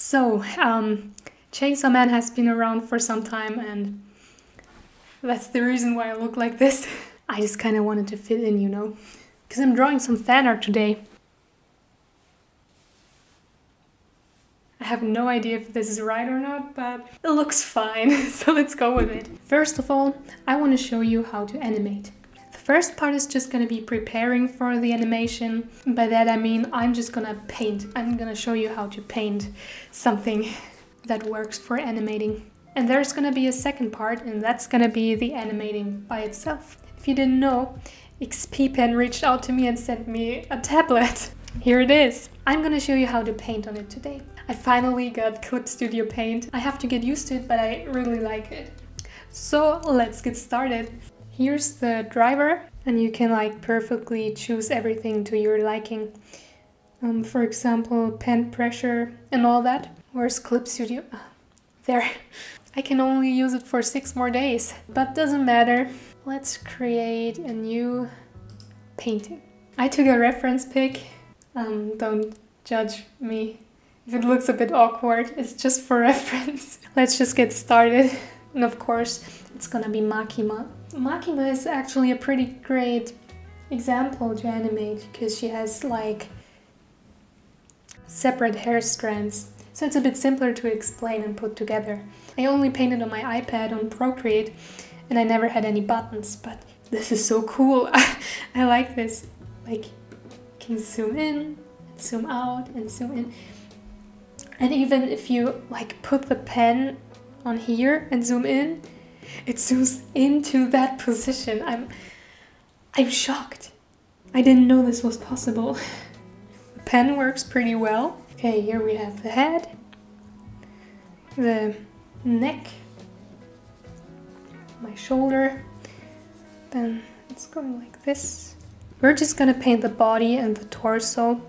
So, Chainsaw Man has been around for some time, and that's the reason why I look like this. I just kind of wanted to fit in, you know, because I'm drawing some fan art today. I have no idea if this is right or not, but it looks fine, so let's go with it. First of all, I want to show you how to animate. The first part is just going to be preparing for the animation. By that I mean I'm just going to paint. I'm going to show you how to paint something that works for animating. And there's going to be a second part, and that's going to be the animating by itself. If you didn't know, XP-Pen reached out to me and sent me a tablet. Here it is. I'm going to show you how to paint on it today. I finally got Clip Studio Paint. I have to get used to it, but I really like it. So let's get started. Here's the driver, and you can like perfectly choose everything to your liking. For example, pen pressure and all that. Where's Clip Studio? There. I can only use it for 6 more days, but doesn't matter. Let's create a new painting. I took a reference pic. Don't judge me if it looks a bit awkward. It's just for reference. Let's just get started. And of course, it's gonna be Makima. Makima is actually a pretty great example to animate because she has like separate hair strands. So it's a bit simpler to explain and put together. I only painted on my iPad on Procreate and I never had any buttons, but this is so cool. I like this. Like, you can zoom in, zoom out and zoom in. And even if you like put the pen on here and zoom in, it zooms into that position. I'm shocked. I didn't know this was possible. The pen works pretty well. Okay, here we have the head, the neck, my shoulder, then it's going like this. We're just gonna paint the body and the torso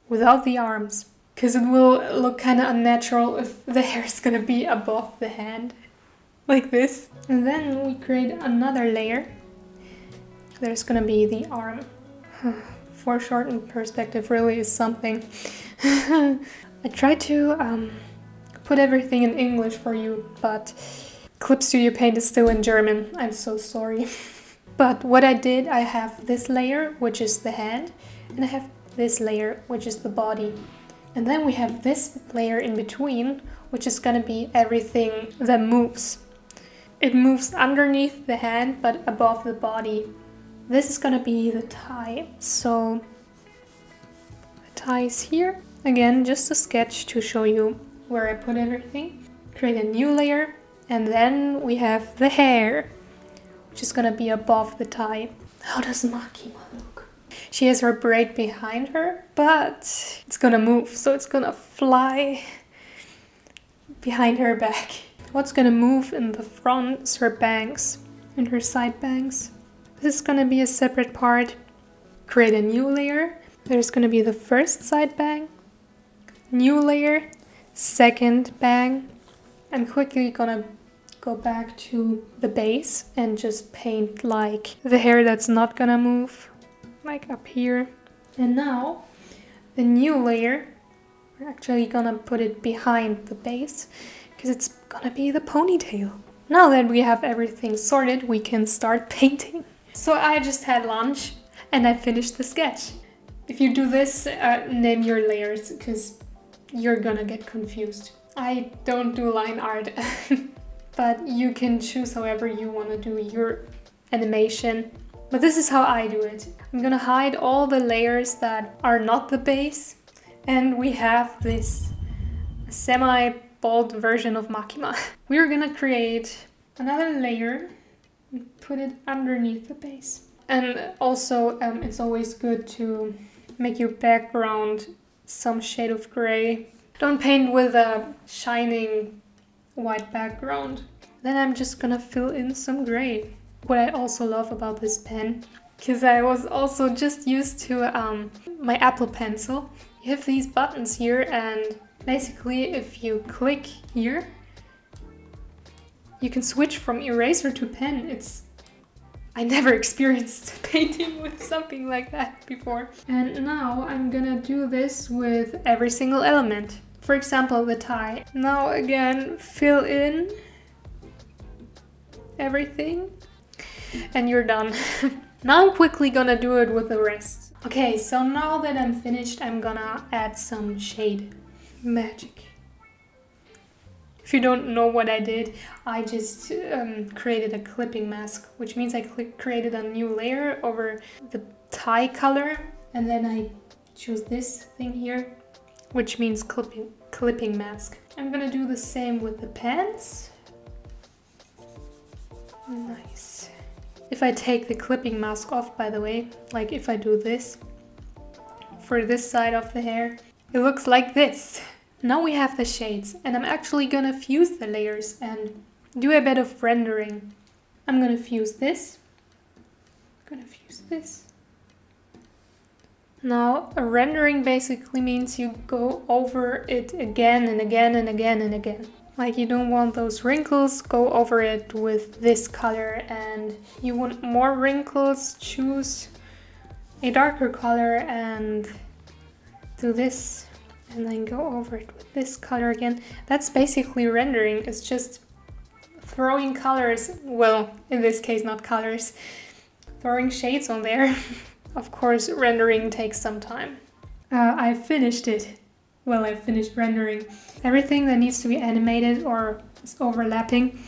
without the arms, because it will look kind of unnatural if the hair is gonna be above the hand, like this. And then we create another layer. There's gonna be the arm. Foreshortened perspective really is something. I tried to put everything in English for you, but Clip Studio Paint is still in German. I'm so sorry. But what I did, I have this layer, which is the hand, and I have this layer, which is the body. And then we have this layer in between, which is gonna be everything that moves. It moves underneath the hand, but above the body. This is gonna be the tie. So the tie is here. Again, just a sketch to show you where I put everything. Create a new layer, and then we have the hair, which is gonna be above the tie. How does Makima look? She has her braid behind her, but it's gonna move, so it's gonna fly behind her back. What's gonna move in the front is her bangs and her side bangs. This is gonna be a separate part. Create a new layer. There's gonna be the first side bang, new layer, second bang. I'm quickly gonna go back to the base and just paint like the hair that's not gonna move, like up here. And now the new layer, we're actually gonna put it behind the base because it's gonna be the ponytail. Now that we have everything sorted, we can start painting. So I just had lunch and I finished the sketch. If you do this, name your layers because you're gonna get confused. I don't do line art, but you can choose however you want to do your animation. But this is how I do it. I'm gonna hide all the layers that are not the base, and we have this semi-bald version of Makima. We're gonna create another layer and put it underneath the base. And also, it's always good to make your background some shade of gray. Don't paint with a shining white background. Then I'm just gonna fill in some gray. What I also love about this pen, because I was also just used to my Apple Pencil. You have these buttons here, and basically if you click here, you can switch from eraser to pen. I never experienced painting with something like that before. And now I'm gonna do this with every single element. For example, the tie. Now again, fill in everything and you're done. Now I'm quickly gonna do it with the rest. Okay, so now that I'm finished, I'm gonna add some shade. Magic. If you don't know what I did, I just created a clipping mask, which means I created a new layer over the tie color, and then I choose this thing here, which means clipping mask. I'm gonna do the same with the pants. Nice. If I take the clipping mask off, by the way, like if I do this for this side of the hair, it looks like this. Now we have the shades, and I'm actually gonna fuse the layers and do a bit of rendering. I'm gonna fuse this. Now, a rendering basically means you go over it again and again and again and again. Like you don't want those wrinkles, go over it with this color, and you want more wrinkles, choose a darker color and do this. And then go over it with this color again. That's basically rendering. It's just throwing colors, well, in this case not colors, throwing shades on there. Of course, rendering takes some time. I finished it. Well, I finished rendering. Everything that needs to be animated or is overlapping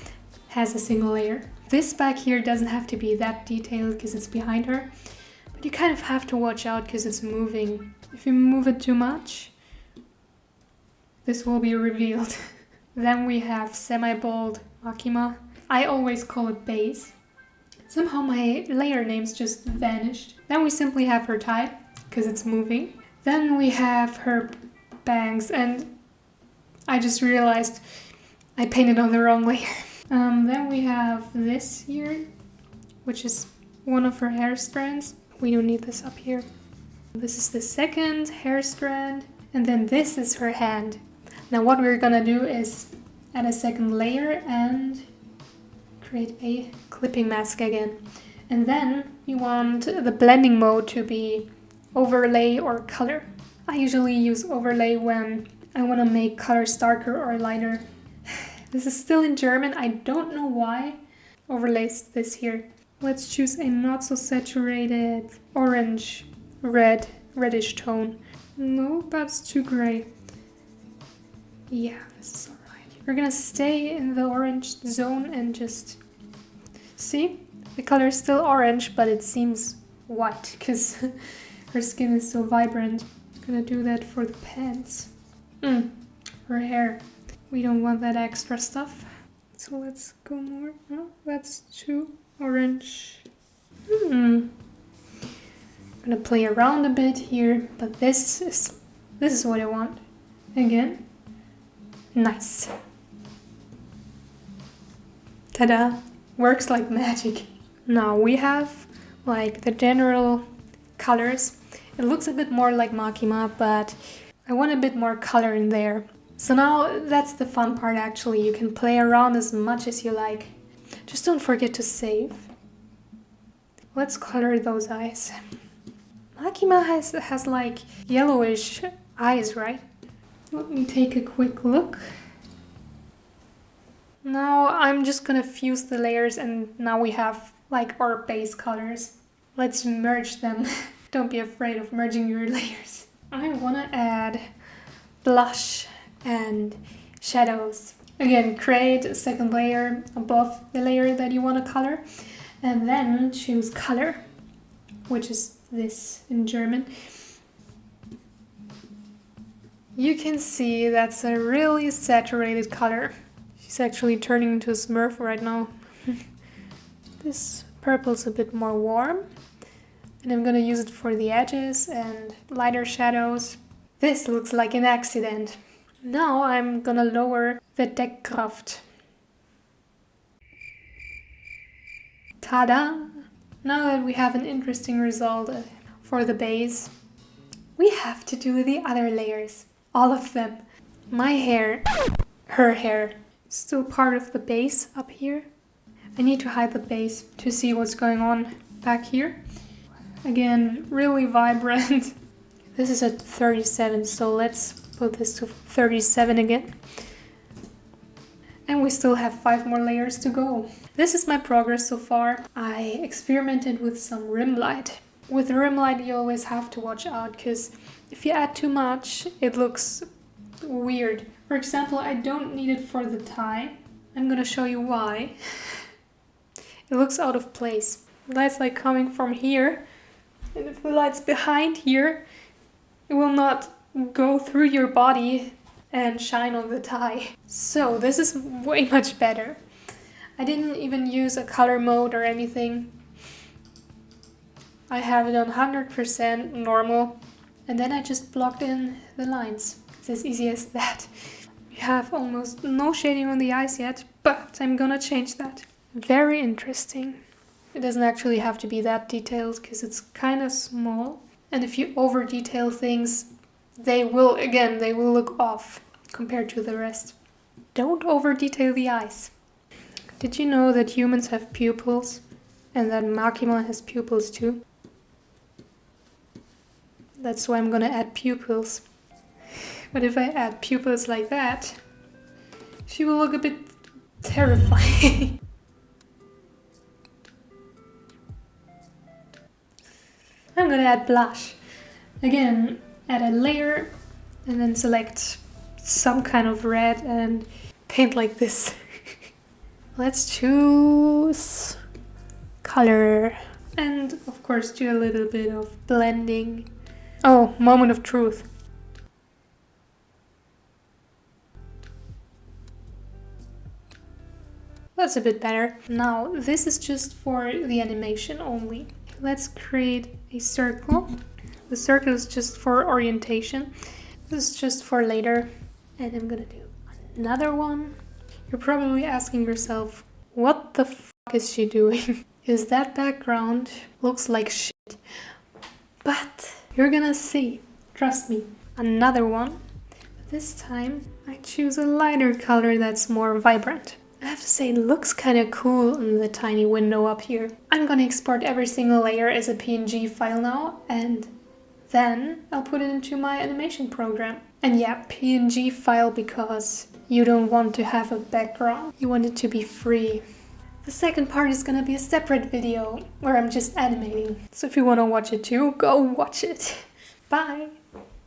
has a single layer. This back here doesn't have to be that detailed because it's behind her, but you kind of have to watch out because it's moving. If you move it too much, this will be revealed. Then we have semi-bold Makima. I always call it base. Somehow my layer names just vanished. Then we simply have her tie, because it's moving. Then we have her bangs, and I just realized I painted on the wrong layer. Then we have this here, which is one of her hair strands. We don't need this up here. This is the second hair strand, and then this is her hand. Now what we're gonna do is add a second layer and create a clipping mask again. And then we want the blending mode to be overlay or color. I usually use overlay when I want to make colors darker or lighter. This is still in German, I don't know why. Overlays this here. Let's choose a not so saturated orange, reddish tone. No, that's too gray. Yeah, this is alright. We're gonna stay in the orange zone and just see? The color is still orange, but it seems white because her skin is so vibrant. I'm gonna do that for the pants. Her hair. We don't want that extra stuff. So let's go more. Oh, that's too orange. I'm gonna play around a bit here, but this is what I want. Again. Nice. Ta-da! Works like magic. Now we have like the general colors. It looks a bit more like Makima, but I want a bit more color in there. So now that's the fun part actually. You can play around as much as you like. Just don't forget to save. Let's color those eyes. Makima has like yellowish eyes, right? Let me take a quick look. Now I'm just gonna fuse the layers and now we have like our base colors. Let's merge them. Don't be afraid of merging your layers. I wanna add blush and shadows. Again, create a second layer above the layer that you wanna color and then choose color, which is this in German. You can see that's a really saturated color. She's actually turning into a Smurf right now. This purple's a bit more warm. And I'm gonna use it for the edges and lighter shadows. This looks like an accident. Now I'm gonna lower the Deckkraft. Ta-da! Now that we have an interesting result for the base, we have to do the other layers. All of them. My hair, her hair, still part of the base up here. I need to hide the base to see what's going on back here. Again, really vibrant. This is at 37, so let's Put this to 37 again. And we still have 5 more layers to go. This is my progress so far. I experimented with some rim light. With rim light you always have to watch out, because if you add too much it looks weird. For example, I don't need it for the tie. I'm gonna show you why. It looks out of place. The light's like coming from here, and if the light's behind here, it will not go through your body and shine on the tie. So this is way much better. I didn't even use a color mode or anything. I have it on 100% normal, and then I just blocked in the lines. It's as easy as that. We have almost no shading on the eyes yet, but I'm gonna change that. Very interesting. It doesn't actually have to be that detailed because it's kind of small. And if you over detail things, they will look off compared to the rest. Don't over detail the eyes. Did you know that humans have pupils and that Makima has pupils too? That's why I'm gonna add pupils. But if I add pupils like that, she will look a bit terrifying. I'm gonna add blush. Again, add a layer and then select some kind of red and paint like this. Let's choose color and of course do a little bit of blending. Oh, moment of truth. That's a bit better. Now, this is just for the animation only. Let's create a circle. The circle is just for orientation. This is just for later. And I'm gonna do another one. You're probably asking yourself, what the fuck is she doing? Because that background looks like shit. But you're gonna see, trust me. Another one. This time I choose a lighter color that's more vibrant. I have to say it looks kind of cool in the tiny window up here. I'm gonna export every single layer as a PNG file now, and then I'll put it into my animation program. And yeah, PNG file because you don't want to have a background. You want it to be free. The second part is gonna be a separate video where I'm just animating. So if you wanna watch it too, go watch it. Bye!